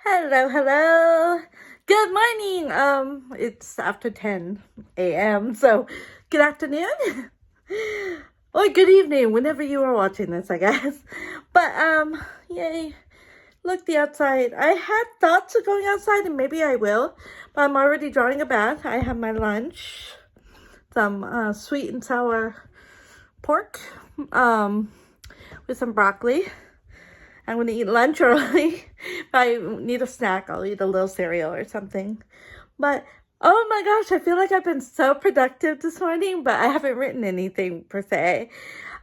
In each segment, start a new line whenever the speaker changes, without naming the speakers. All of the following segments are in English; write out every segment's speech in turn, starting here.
Hello, hello. Good morning. It's after 10 a.m. So, good afternoon. Or good evening, whenever you are watching this, I guess. But, yay. Look, the outside. I had thoughts of going outside, and maybe I will. But I'm already drawing a bath. I have my lunch. Some, sweet and sour pork. With some broccoli. I'm going to eat lunch early. If I need a snack, I'll eat a little cereal or something. But, oh my gosh, I feel like I've been so productive this morning, but I haven't written anything per se.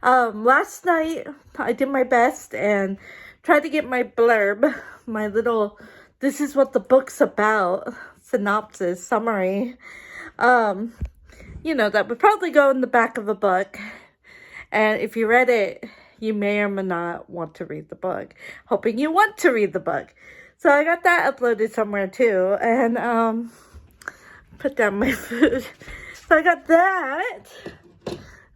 Last night, I did my best and tried to get my blurb, my little, this is what the book's about, synopsis, summary. That would probably go in the back of a book. And if you read it, you may or may not want to read the book. Hoping you want to read the book. So I got that uploaded somewhere too. And put down my food. So I got that.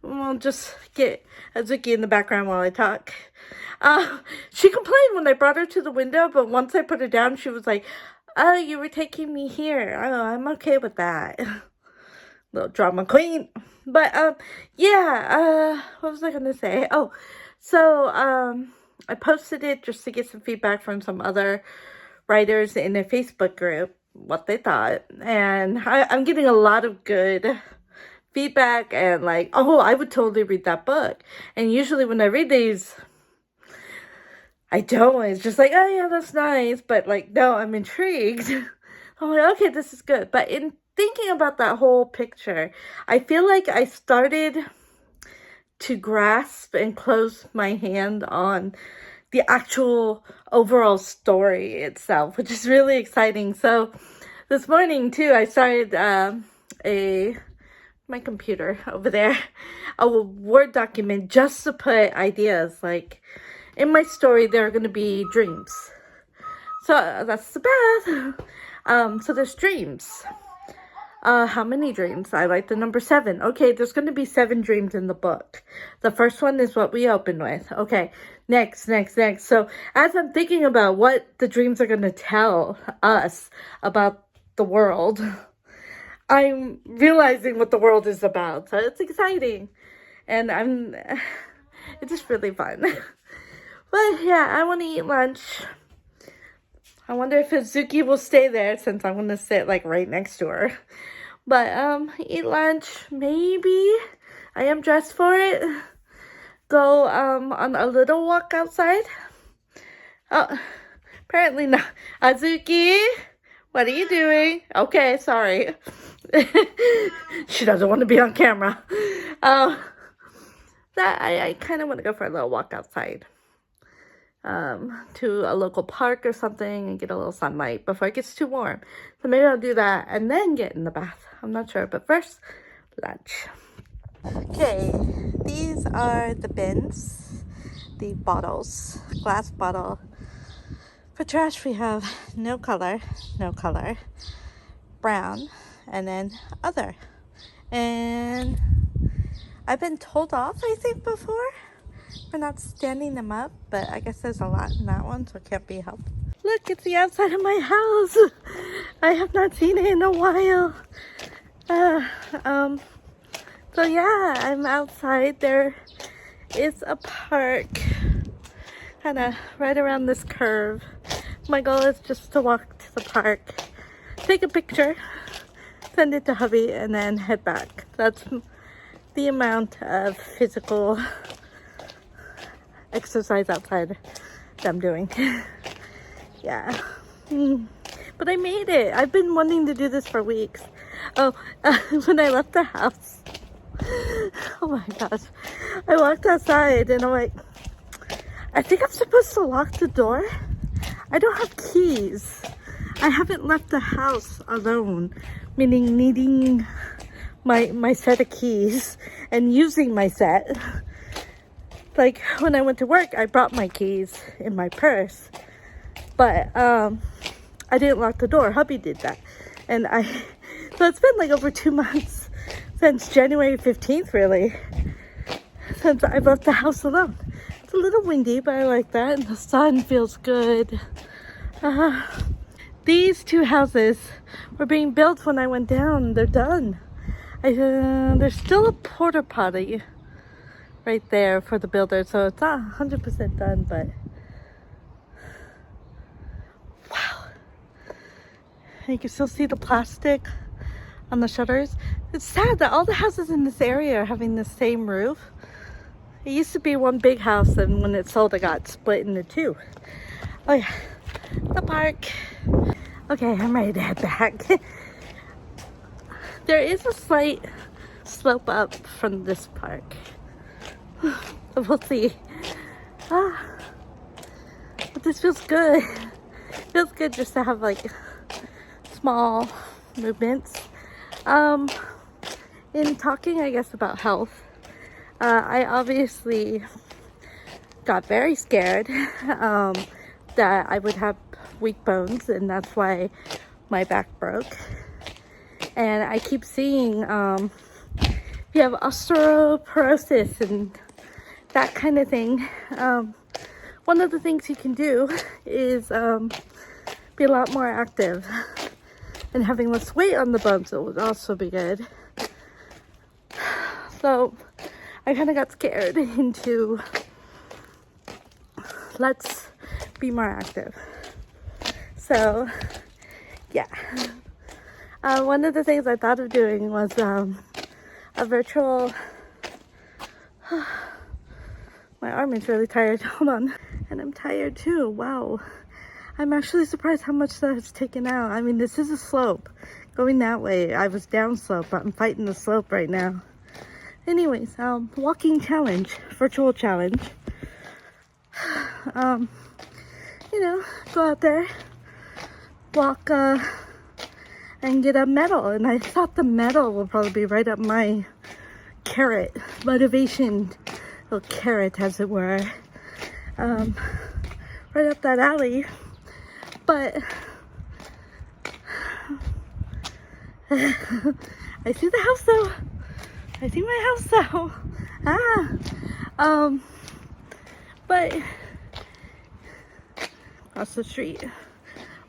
We'll just get Azuki in the background while I talk. She complained when I brought her to the window, but once I put her down, she was like, "Oh, you were taking me here." Oh, I'm okay with that. Little drama queen. But what was I gonna say? Oh, so I posted it just to get some feedback from some other writers in a Facebook group, what they thought. And I'm getting a lot of good feedback and like, oh, I would totally read that book. And usually when I read these, I don't. It's just like, oh yeah, that's nice. But like, no, I'm intrigued. I'm like, okay, this is good. But in thinking about that whole picture, I feel like I started to grasp and close my hand on the actual overall story itself, which is really exciting. So this morning too, I started my computer over there, a Word document just to put ideas. Like in my story, there are going to be dreams. So that's the bath. So there's dreams. How many dreams? I like the number 7. Okay, there's going to be 7 dreams in the book. The first one is what we open with. Okay, next. So as I'm thinking about what the dreams are going to tell us about the world, I'm realizing what the world is about. So it's exciting. And it's just really fun. But yeah, I want to eat lunch. I wonder if Azuki will stay there since I'm going to sit like right next to her. But eat lunch, maybe. I am dressed for it. Go on a little walk outside. Oh, apparently not. Azuki, what are you doing? Okay, sorry. She doesn't want to be on camera. I kind of want to go for a little walk outside. To a local park or something and get a little sunlight before it gets too warm. So maybe I'll do that and then get in the bath. I'm not sure, but first, lunch. Okay, these are the bins, the bottles, glass bottle. For trash, we have no color, brown, and then other. And I've been told off, I think, before for not standing them up, but I guess there's a lot in that one, so it can't be helped. Look, it's the outside of my house. I have not seen it in a while. So yeah, I'm outside. There is a park kind of right around this curve. My goal is just to walk to the park, take a picture, send it to hubby, and then head back. That's the amount of physical exercise outside that I'm doing. Yeah. But I made it. I've been wanting to do this for weeks. Oh, when I left the house, oh my gosh, I walked outside and I'm like, I think I'm supposed to lock the door. I don't have keys. I haven't left the house alone, meaning needing my set of keys and using my set. Like when I went to work, I brought my keys in my purse, but I didn't lock the door. Hubby did that. And so it's been like over 2 months since January 15th, really, since I left the house alone. It's a little windy, but I like that. And the sun feels good. these two houses were being built when I went down. They're done. There's still a porta potty right there for the builder, so it's not 100% done, but wow. And you can still see the plastic on the shutters. It's sad that all the houses in this area are having the same roof. It used to be one big house, and when it sold, it got split into two. Oh yeah, the park. Okay, I'm ready to head back. There is a slight slope up from this park. We'll see. But this feels good. Feels good just to have like small movements. In talking, I guess, about health, I obviously got very scared that I would have weak bones, and that's why my back broke. And I keep seeing if you have osteoporosis and that kind of thing, one of the things you can do is be a lot more active, and having less weight on the bones would also be good. So I kind of got scared into let's be more active. So yeah, one of the things I thought of doing was a virtual my arm is really tired. Hold on. And I'm tired too. Wow. I'm actually surprised how much that has taken out. I mean, this is a slope. Going that way, I was down slope, but I'm fighting the slope right now. Anyways, walking challenge, virtual challenge. You know, go out there, walk, and get a medal. And I thought the medal will probably be right up my carrot, motivation, little carrot as it were, right up that alley. But I see the house though. I see my house though. But across the street.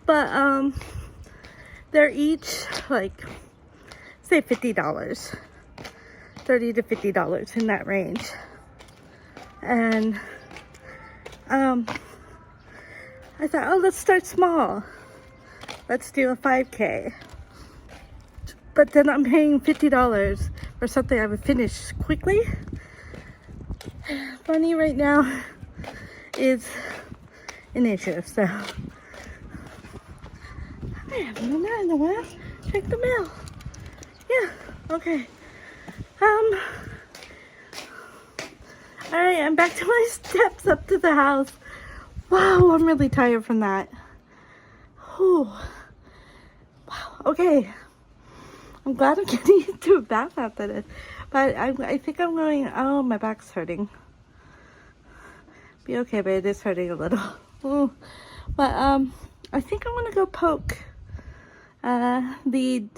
But they're each like say $50, $30 to $50 in that range. And I thought, oh, let's start small. Let's do a 5K. But then I'm paying $50 for something I would finish quickly. Money right now is an issue, so I have no mail in the way. Check the mail. Yeah, okay. Alright, I'm back to my steps up to the house. Wow, I'm really tired from that. Whew. Wow, okay. I'm glad I'm getting into a bath after this. But I think I'm going, oh, my back's hurting. Be okay, but it is hurting a little. Ooh. But I think I'm gonna go poke the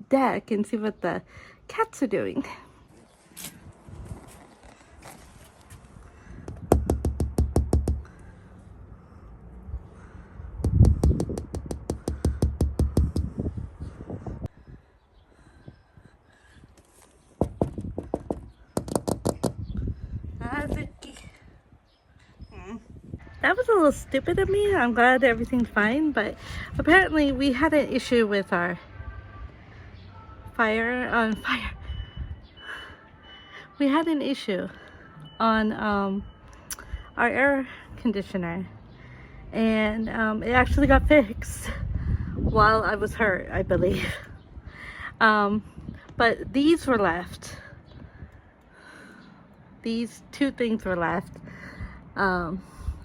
deck and see what the cats are doing. That was a little stupid of me. I'm glad everything's fine, but apparently we had an issue with our fire. We had an issue on our air conditioner, and it actually got fixed while I was hurt, I believe. But these were left. These two things were left.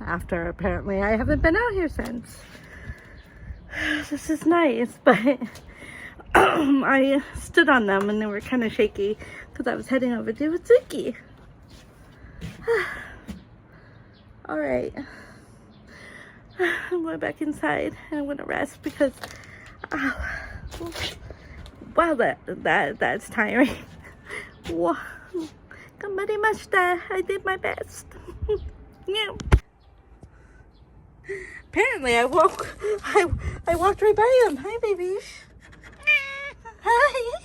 After apparently I haven't been out here since. This is nice, but I stood on them and they were kind of shaky because I was heading over to Witsuki. Alright, I'm going back inside and I'm gonna rest because wow, that's tiring. Wow, gabarimashita. I did my best. Yeah. Apparently, I walked right by him. Hi, baby. Hi.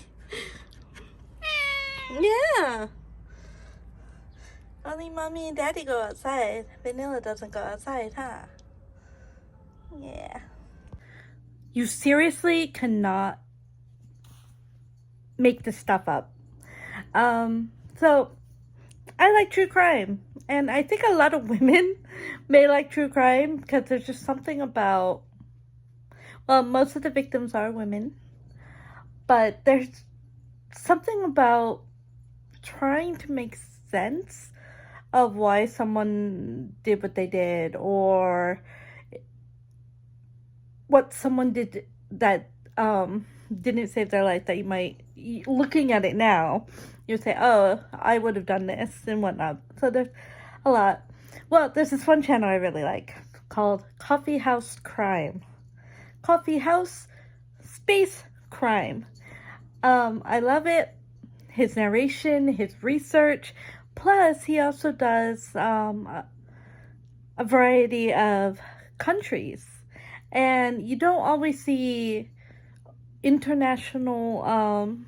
Yeah. Only mommy and daddy go outside. Vanilla doesn't go outside, huh? Yeah. You seriously cannot make this stuff up. So I like true crime, and I think a lot of women may like true crime because there's just something about, well, most of the victims are women, but there's something about trying to make sense of why someone did what they did, or what someone did that didn't save their life, that you might, looking at it now, you say, oh, I would have done this and whatnot. So there's a lot. Well, there's this one channel I really like called Coffeehouse Crime. Coffeehouse space crime. I love it. His narration, his research. Plus, he also does a variety of countries. And you don't always see international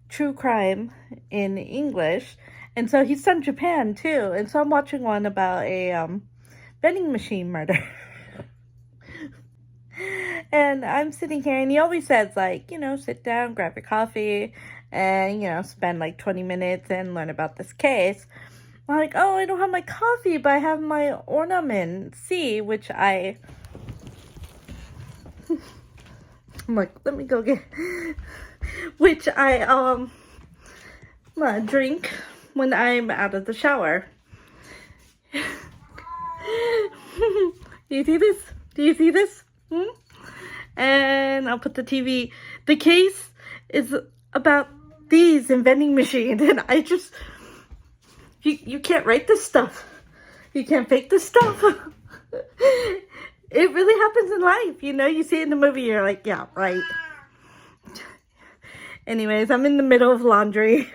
true crime in English. And so he's done Japan too. And so I'm watching one about a vending machine murder. And I'm sitting here, and he always says, like, you know, sit down, grab your coffee, and, you know, spend like 20 minutes and learn about this case. I'm like, oh, I don't have my coffee, but I have my ornament C, which I'm like, let me go get, which I drink when I'm out of the shower. Do you see this? Do you see this? And I'll put the TV. The case is about these in vending machines, and I just, you can't write this stuff. You can't fake this stuff. It really happens in life, you know? You see it in the movie, you're like, yeah, right. Anyways, I'm in the middle of laundry,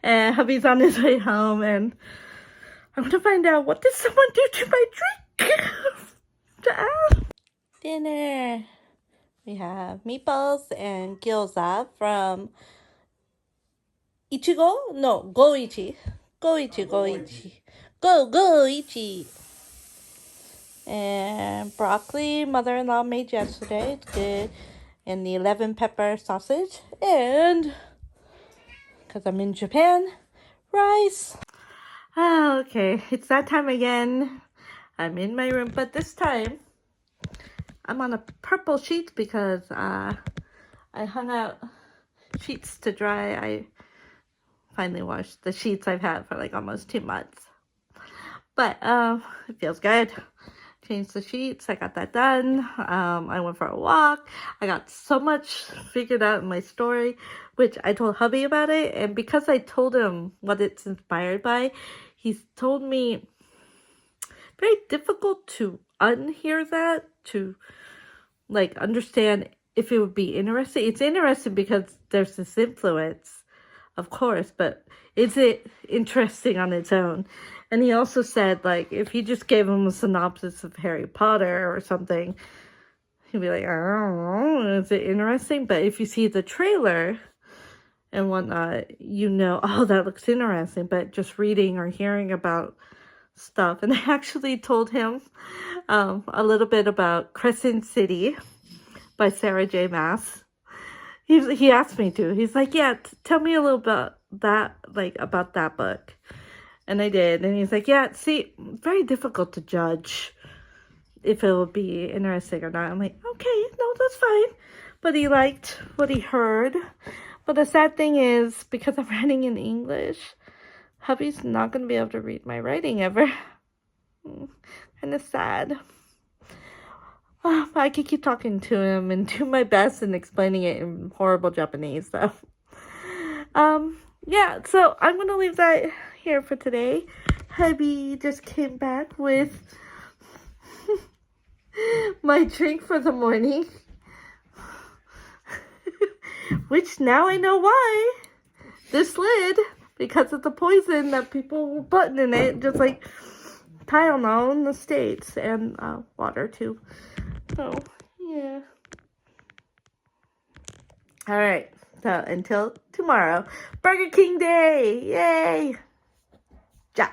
and hubby's on his way home, and I'm gonna find out, what did someone do to my drink? Dinner. We have meatballs and gyoza from Ichigo? No, Goichi. Goichi. Goichi. And broccoli, mother-in-law made yesterday. It's good. And the 11 pepper sausage. And, because I'm in Japan, rice. Oh, okay. It's that time again. I'm in my room, but this time I'm on a purple sheet because I hung out sheets to dry. I finally washed the sheets I've had for like almost 2 months. But it feels good. Changed the sheets. I got that done. I went for a walk. I got so much figured out in my story, which I told hubby about it. And because I told him what it's inspired by, he's told me very difficult to unhear that, to like understand if it would be interesting. It's interesting because there's this influence, of course, but is it interesting on its own? And he also said, like, if you just gave him a synopsis of Harry Potter or something, he'd be like, I don't know, is it interesting? But if you see the trailer and whatnot, you know, oh, that looks interesting. But just reading or hearing about stuff. And I actually told him a little bit about Crescent City by Sarah J. Maas. He asked me to. He's like, yeah, tell me a little about that, like, about that book. And I did. And he's like, yeah, see, very difficult to judge if it will be interesting or not. I'm like, okay, no, that's fine. But he liked what he heard. But the sad thing is, because I'm writing in English, hubby's not going to be able to read my writing ever. Kind of sad. But I could keep talking to him and do my best and explaining it in horrible Japanese, so. Yeah, so I'm going to leave that here for today. Hubby just came back with my drink for the morning. Which now I know why. This lid, because of the poison that people were putting in it, just like Tylenol in the States, and water too. So, yeah. Alright, so until tomorrow, Burger King Day! Yay! Ja.